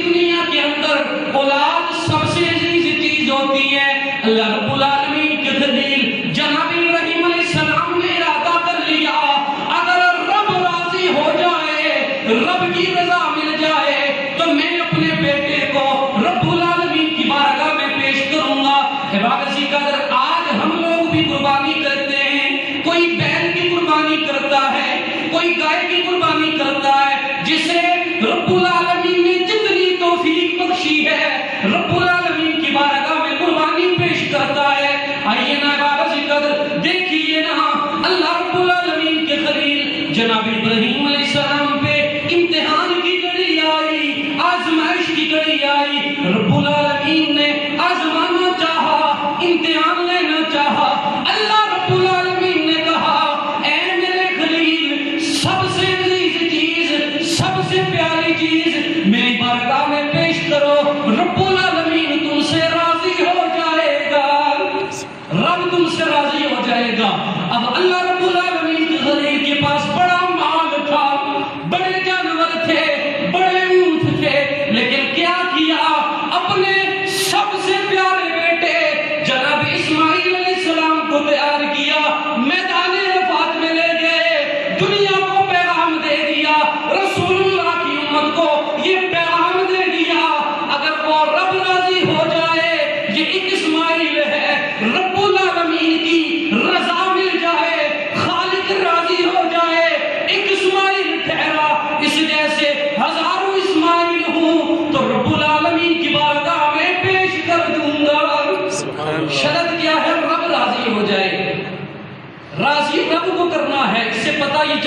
دنیا کے اندر اولاد سب سے عزیز چیز ہوتی ہے، اللہ رب العالمین کے خلیل جناب ابراہیم علیہ السلام نے ارادہ کر لیا اگر رب راضی ہو جائے، رب کی رضا مل جائے تو میں اپنے بیٹے کو رب العالمین کی بارگاہ میں پیش کروں گا۔ عبادت کی قدر آج ہم لوگ بھی قربانی کرتے ہیں، کوئی بیل کی قربانی کرتا ہے، کوئی گائے کی قربانی کرتا ہے، جسے رب العالمین نے جتنی توفیق بخشی ہے رب العالمین کی بارگاہ میں قربانی پیش کرتا ہے۔ آئیے نا عبادت کی قدر دیکھیے نا اللہ رب العالمین کے خلیل جناب ابراہیم علیہ السلام پہ امتحان کی گھڑی آئی، آزمائش کی گھڑی آئی، رب العالمین نے آزمانا چاہا، امتحان لینا چاہا۔ اللہ رب العالمین نے کہا اے میرے خلیل سب سے عزیز چیز، سب سے پیاری چیز میری بارگاہ میں پیش کرو، رب العالمین تم سے راضی ہو جائے گا، رب تم سے راضی ہو جائے گا۔ اب اللہ رب العالمین کے خلیل کے پاس بڑا مال تھا، بڑے جانور تھے، بڑے اونٹ تھے، لیکن کیا کیا؟ اپنے سب سے پیارے بیٹے جناب اسماعیل علیہ السلام کو تیار کیا، میدان عرفات میں لے گئے، دنیا کو پیغام دے دیا، رسول اللہ کی امت کو یہ پیغام دے دیا اگر وہ رب راضی ہو جائے، یہ ایک اسماعیل ہے، رب العالمین کی رضا مل جائے، خالق راضی ہو جائے، ایک اسماعیل ٹھہرا، اس جیسے ہزاروں اسماعیل ہوں تو رب العالمین کی بارگاہ میں پیش کر دوں گا۔ شرط کیا ہے؟ رب راضی ہو جائے، راضی رب کو کرنا ہے، اس سے پتہ یہ